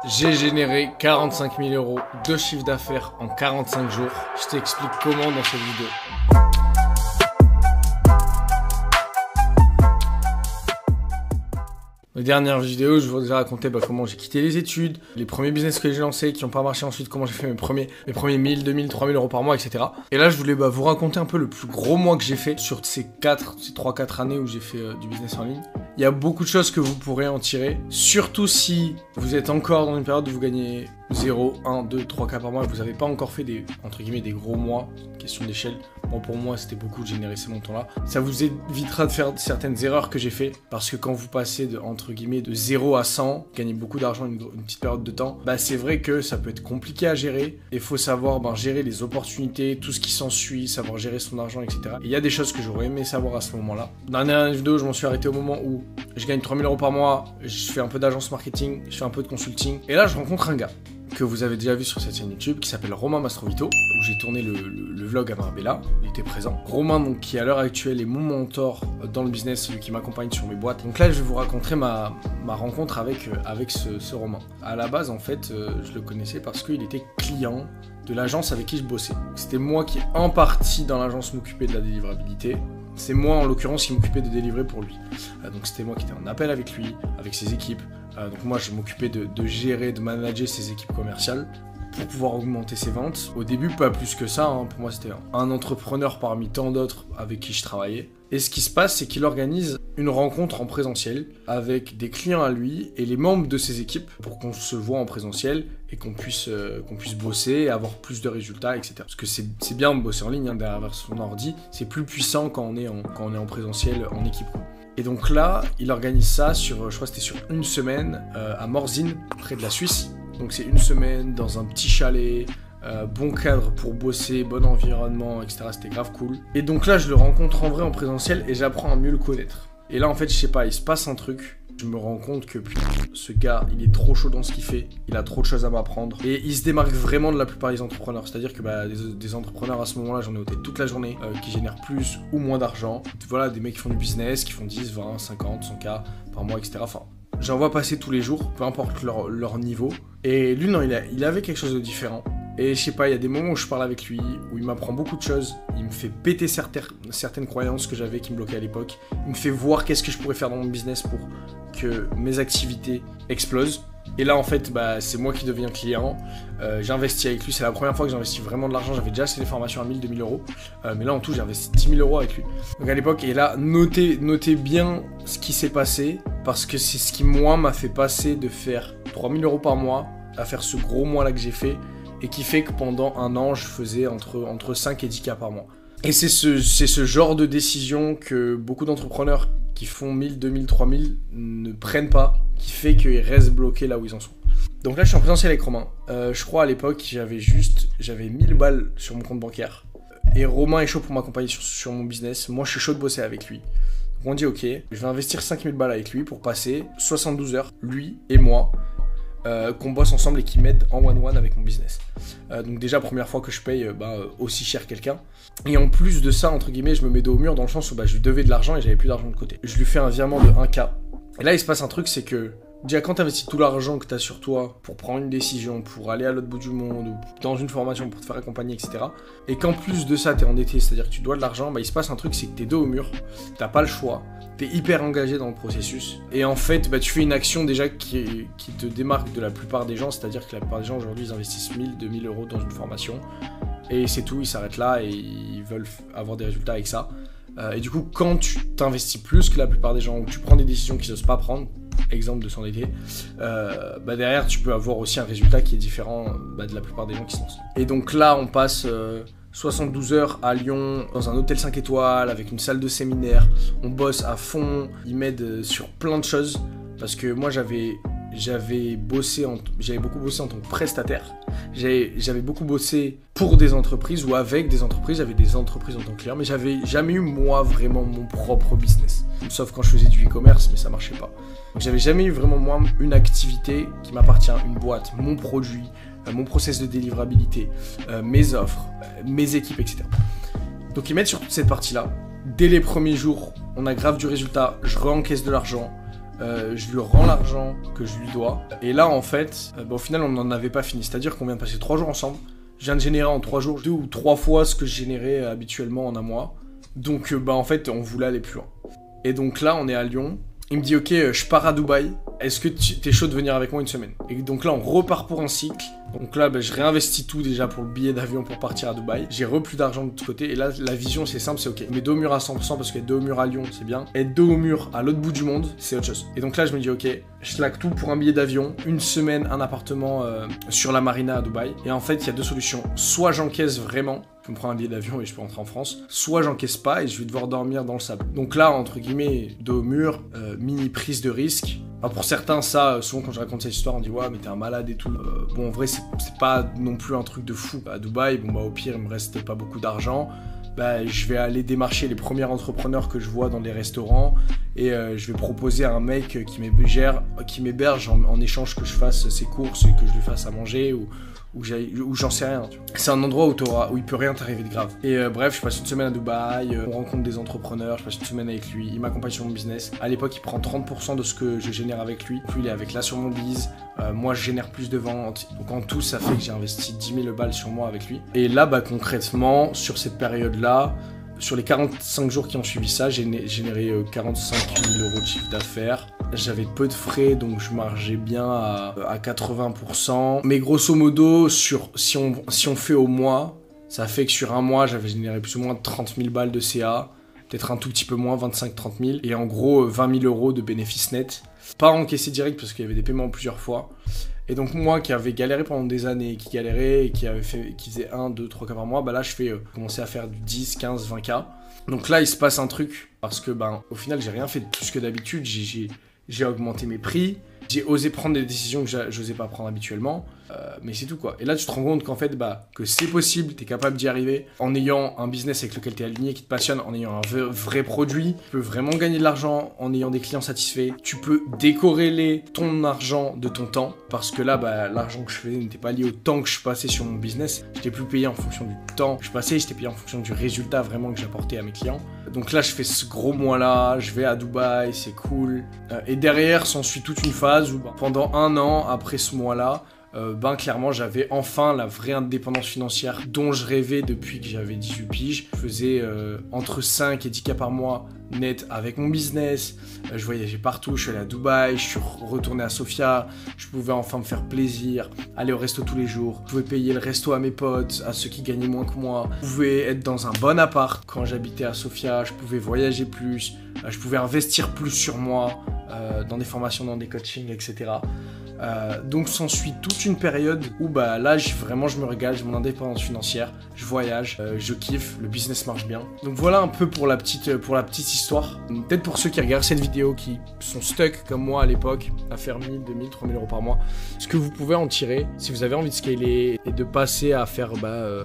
J'ai généré 45 000 € de chiffre d'affaires en 45 jours. Je t'explique comment dans cette vidéo. Dans les dernières vidéos, je vous ai raconté comment j'ai quitté les études, les premiers business que j'ai lancés qui n'ont pas marché ensuite, comment j'ai fait mes premiers 1000, 2000, 3000 € par mois, etc. Et là, je voulais vous raconter un peu le plus gros mois que j'ai fait sur ces 3-4 années où j'ai fait du business en ligne. Il y a beaucoup de choses que vous pourrez en tirer, surtout si vous êtes encore dans une période où vous gagnez 0, 1, 2, 3 cas par mois et vous n'avez pas encore fait des gros mois, question d'échelle. Bon, pour moi, c'était beaucoup de générer ces montants-là. Ça vous évitera de faire certaines erreurs que j'ai fait, parce que quand vous passez de 0 à 100, gagner beaucoup d'argent une petite période de temps, c'est vrai que ça peut être compliqué à gérer. Il faut savoir gérer les opportunités, tout ce qui s'ensuit, savoir gérer son argent, etc. Et il y a des choses que j'aurais aimé savoir à ce moment-là. Dans la dernière vidéo, je m'en suis arrêté au moment où je gagne 3000 € par mois, je fais un peu d'agence marketing, je fais un peu de consulting, et là, je rencontre un gars que vous avez déjà vu sur cette chaîne YouTube, qui s'appelle Romain Mastrovito, où j'ai tourné le vlog à Marbella, il était présent. Romain, donc, qui à l'heure actuelle est mon mentor dans le business, celui qui m'accompagne sur mes boîtes. Donc là, je vais vous raconter ma rencontre avec ce Romain. À la base, en fait, je le connaissais parce qu'il était client de l'agence avec qui je bossais. C'était moi qui, en partie, dans l'agence, m'occupais de la délivrabilité. C'est moi, en l'occurrence, qui m'occupais de délivrer pour lui. Donc c'était moi qui étais en appel avec lui, avec ses équipes. Donc moi, je m'occupais de gérer, de manager ses équipes commerciales pour pouvoir augmenter ses ventes. Au début, pas plus que ça. Pour moi, c'était un entrepreneur parmi tant d'autres avec qui je travaillais. Et ce qui se passe, c'est qu'il organise une rencontre en présentiel avec des clients à lui et les membres de ses équipes pour qu'on se voit en présentiel et qu'on puisse bosser, avoir plus de résultats, etc. Parce que c'est bien de bosser en ligne, derrière son ordi. C'est plus puissant quand on est en présentiel, en équipe. Et donc là, il organise ça je crois que c'était sur une semaine, à Morzine, près de la Suisse. Donc c'est une semaine dans un petit chalet, bon cadre pour bosser, bon environnement, etc. C'était grave cool. Et donc là, je le rencontre en vrai en présentiel et j'apprends à mieux le connaître. Et là, en fait, je sais pas, il se passe un truc. Je me rends compte que putain, ce gars, il est trop chaud dans ce qu'il fait, il a trop de choses à m'apprendre. Et il se démarque vraiment de la plupart des entrepreneurs. C'est-à-dire que des entrepreneurs à ce moment-là, j'en ai au tête toute la journée, qui génèrent plus ou moins d'argent. Voilà, des mecs qui font du business, qui font 10, 20, 50, 100K par mois, etc. Enfin, j'en vois passer tous les jours, peu importe leur niveau. Et lui, non, il avait quelque chose de différent. Et je sais pas, il y a des moments où je parle avec lui, où il m'apprend beaucoup de choses, il me fait péter certaines croyances que j'avais qui me bloquaient à l'époque, il me fait voir qu'est-ce que je pourrais faire dans mon business pour que mes activités explosent. Et là, en fait, c'est moi qui deviens client, j'investis avec lui, c'est la première fois que j'investis vraiment de l'argent, j'avais déjà acheté des formations à 1000, 2000 €, mais là en tout j'ai investi 10 000 € avec lui. Donc à l'époque, et là, notez bien ce qui s'est passé, parce que c'est ce qui moi m'a fait passer de faire 3000 € par mois à faire ce gros mois là que j'ai fait, et qui fait que pendant un an, je faisais entre 5 et 10K par mois. Et c'est ce genre de décision que beaucoup d'entrepreneurs qui font 1000, 2000, 3000 ne prennent pas, qui fait qu'ils restent bloqués là où ils en sont. Donc là, je suis en présentiel avec Romain. Je crois à l'époque, j'avais 1000 balles sur mon compte bancaire. Et Romain est chaud pour m'accompagner sur mon business. Moi, je suis chaud de bosser avec lui. Donc on dit ok, je vais investir 5000 balles avec lui pour passer 72 heures, lui et moi, qu'on bosse ensemble et qui m'aide en one-one avec mon business. Donc déjà, première fois que je paye aussi cher quelqu'un. Et en plus de ça, entre guillemets, je me mets dos au mur dans le sens où je lui devais de l'argent et j'avais plus d'argent de côté. Je lui fais un virement de 1K. Et là, il se passe un truc, c'est que déjà, quand tu investis tout l'argent que tu as sur toi pour prendre une décision, pour aller à l'autre bout du monde, ou dans une formation pour te faire accompagner, etc. Et qu'en plus de ça, tu es endetté, c'est-à-dire que tu dois de l'argent, il se passe un truc, c'est que tu es dos au mur, t'as pas le choix, tu es hyper engagé dans le processus. Et en fait, tu fais une action déjà qui te démarque de la plupart des gens, c'est-à-dire que la plupart des gens aujourd'hui, ils investissent 1000, 2000 € dans une formation. Et c'est tout, ils s'arrêtent là et ils veulent avoir des résultats avec ça. Et du coup, quand tu t'investis plus que la plupart des gens, ou tu prends des décisions qu'ils n'osent pas prendre, exemple de s'endetter, derrière tu peux avoir aussi un résultat qui est différent de la plupart des gens qui se lancent. Et donc là, on passe 72 heures à Lyon, dans un hôtel 5 étoiles, avec une salle de séminaire, on bosse à fond, il m'aide sur plein de choses, parce que moi j'avais beaucoup bossé en tant que prestataire, j'avais beaucoup bossé pour des entreprises ou avec des entreprises, j'avais des entreprises en tant que client, mais j'avais jamais eu moi vraiment mon propre business, sauf quand je faisais du e-commerce, mais ça marchait pas. Donc j'avais jamais eu vraiment moi une activité qui m'appartient, une boîte, mon produit, mon process de délivrabilité, mes offres, mes équipes, etc. Donc ils m'aident sur toute cette partie-là. Dès les premiers jours, on a grave du résultat, je re-encaisse de l'argent, je lui rends l'argent que je lui dois. Et là, en fait, au final, on n'en avait pas fini. C'est-à-dire qu'on vient de passer 3 jours ensemble. Je viens de générer en 3 jours 2 ou 3 fois ce que je générais habituellement en un mois. Donc, en fait, on voulait aller plus loin. Et donc là, on est à Lyon. Il me dit, ok, je pars à Dubaï. Est-ce que t'es chaud de venir avec moi une semaine? Et donc là, on repart pour un cycle. Donc là, je réinvestis tout déjà pour le billet d'avion pour partir à Dubaï. J'ai plus d'argent de l'autre côté. Et là, la vision, c'est simple, c'est ok. Mais dos au mur à 100% parce qu'être dos au mur à Lyon, c'est bien. Être dos au mur à l'autre bout du monde, c'est autre chose. Et donc là, je me dis, ok, je slack tout pour un billet d'avion. Une semaine, un appartement sur la marina à Dubaï. Et en fait, il y a 2 solutions. Soit j'encaisse vraiment, je me prends un billet d'avion et je peux rentrer en France. Soit j'encaisse pas et je vais devoir dormir dans le sable. Donc là, entre guillemets, dos au mur, mini prise de risque. Enfin, pour certains, ça, souvent quand je raconte cette histoire, on dit ouais, mais t'es un malade et tout. Bon, en vrai, c'est pas non plus un truc de fou. À Dubaï, bon, au pire, il me reste pas beaucoup d'argent. Je vais aller démarcher les premiers entrepreneurs que je vois dans les restaurants et je vais proposer à un mec qui m'héberge en échange que je fasse ses courses et que je lui fasse à manger ou j'en sais rien. C'est un endroit où il peut rien t'arriver de grave. Et bref, je passe une semaine à Dubaï, on rencontre des entrepreneurs, je passe une semaine avec lui, il m'accompagne sur mon business. À l'époque, il prend 30% de ce que je génère avec lui. Puis il est avec là sur mon biz. Moi, je génère plus de ventes. Donc en tout, ça fait que j'ai investi 10 000 balles sur moi avec lui. Et là, concrètement, sur cette période-là, sur les 45 jours qui ont suivi ça, j'ai généré 45 000 euros de chiffre d'affaires. J'avais peu de frais, donc je margeais bien à 80%. Mais grosso modo, si on fait au mois, ça fait que sur un mois, j'avais généré plus ou moins 30 000 balles de CA. Peut-être un tout petit peu moins, 25-30 000. Et en gros, 20 000 euros de bénéfices nets. Pas encaissé direct parce qu'il y avait des paiements plusieurs fois. Et donc moi qui avais galéré pendant des années, qui galérait et qui faisait 1, 2, 3 cas par mois, là je fais commencer à faire du 10, 15, 20 cas. Donc là il se passe un truc parce que au final j'ai rien fait de plus que d'habitude, j'ai augmenté mes prix, j'ai osé prendre des décisions que j'osais pas prendre habituellement, mais c'est tout quoi. Et là tu te rends compte qu'en fait que c'est possible, t'es capable d'y arriver en ayant un business avec lequel t'es aligné, qui te passionne, en ayant un vrai produit, tu peux vraiment gagner de l'argent en ayant des clients satisfaits, tu peux décorréler ton argent de ton temps, parce que là l'argent que je faisais n'était pas lié au temps que je passais sur mon business, j'étais plus payé en fonction du temps que je passais, j'étais payé en fonction du résultat vraiment que j'apportais à mes clients. Donc là je fais ce gros mois là, je vais à Dubaï, c'est cool, et derrière s'ensuit toute une phase où pendant 1 an après ce mois là, clairement j'avais enfin la vraie indépendance financière dont je rêvais depuis que j'avais 18 piges. Je faisais entre 5 et 10 cas par mois net avec mon business, je voyageais partout, je suis allé à Dubaï, je suis retourné à Sofia, je pouvais enfin me faire plaisir, aller au resto tous les jours, je pouvais payer le resto à mes potes, à ceux qui gagnaient moins que moi, je pouvais être dans un bon appart quand j'habitais à Sofia, je pouvais voyager plus, je pouvais investir plus sur moi, dans des formations, dans des coachings, etc. Donc s'ensuit toute une période où là vraiment je me régale, j'ai mon indépendance financière, je voyage, je kiffe, le business marche bien. Donc voilà un peu pour la petite histoire. Peut-être pour ceux qui regardent cette vidéo qui sont stuck comme moi à l'époque à faire 1000, 2000, 3000 euros par mois, ce que vous pouvez en tirer si vous avez envie de scaler et de passer à faire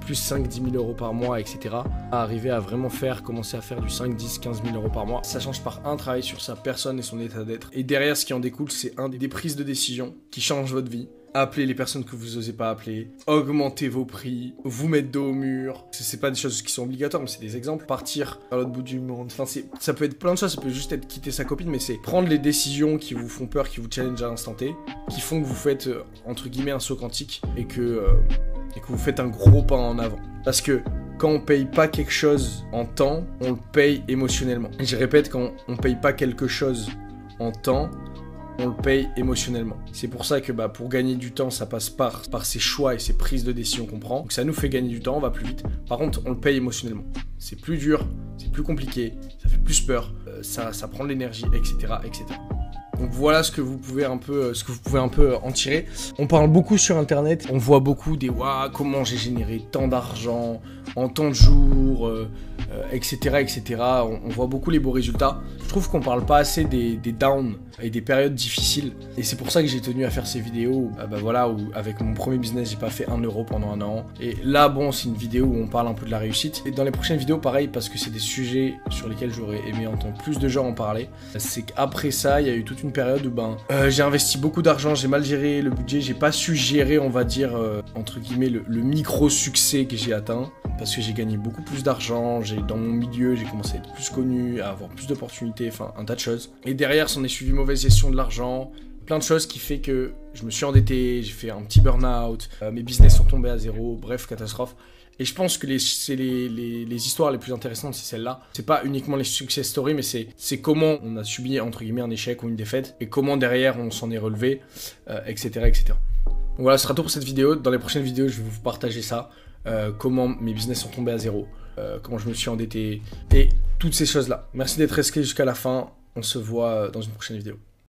plus 5, 10 000 euros par mois, etc. à arriver à vraiment commencer à faire du 5, 10, 15 000 euros par mois. Ça change par un travail sur sa personne et son état d'être. Et derrière ce qui en découle, c'est des prises de décision qui changent votre vie. Appelez les personnes que vous osez pas appeler, augmentez vos prix, vous mettre dos au mur. C'est pas des choses qui sont obligatoires, mais c'est des exemples. Partir à l'autre bout du monde. Enfin, ça peut être plein de choses, ça peut juste être quitter sa copine, mais c'est prendre les décisions qui vous font peur, qui vous challenge à l'instant T, qui font que vous faites, entre guillemets, un saut quantique et que vous faites un gros pas en avant. Parce que quand on paye pas quelque chose en temps, on le paye émotionnellement. Et je répète, quand on paye pas quelque chose en temps, on le paye émotionnellement. C'est pour ça que pour gagner du temps, ça passe par ses choix et ses prises de décision qu'on prend. Donc ça nous fait gagner du temps, on va plus vite. Par contre, on le paye émotionnellement. C'est plus dur, c'est plus compliqué, ça fait plus peur, ça prend de l'énergie, etc., etc. Donc voilà ce que vous pouvez un peu en tirer. On parle beaucoup sur internet, on voit beaucoup des waouh, comment j'ai généré tant d'argent en tant de jours, etc., etc. On voit beaucoup les beaux résultats. Je trouve qu'on parle pas assez des downs et des périodes difficiles. Et c'est pour ça que j'ai tenu à faire ces vidéos où avec mon premier business, j'ai pas fait 1 euro pendant 1 an. Et là, c'est une vidéo où on parle un peu de la réussite. Et dans les prochaines vidéos, pareil, parce que c'est des sujets sur lesquels j'aurais aimé entendre plus de gens en parler. C'est qu'après ça, il y a eu toute une période où j'ai investi beaucoup d'argent, j'ai mal géré le budget, j'ai pas su gérer, on va dire, entre guillemets, le micro-succès que j'ai atteint. parce que j'ai gagné beaucoup plus d'argent, dans mon milieu, j'ai commencé à être plus connu, à avoir plus d'opportunités, enfin un tas de choses. Et derrière, s'en est suivi mauvaise gestion de l'argent, plein de choses qui fait que je me suis endetté, j'ai fait un petit burn-out, mes business sont tombés à zéro, bref, catastrophe. Et je pense que c'est les histoires les plus intéressantes, c'est celles-là. C'est pas uniquement les success stories, mais c'est comment on a subi, entre guillemets, un échec ou une défaite, et comment derrière on s'en est relevé, etc., etc. Donc voilà, ce sera tout pour cette vidéo. Dans les prochaines vidéos, je vais vous partager ça, comment mes business sont tombés à zéro, comment je me suis endetté, et toutes ces choses-là. Merci d'être resté jusqu'à la fin. On se voit dans une prochaine vidéo.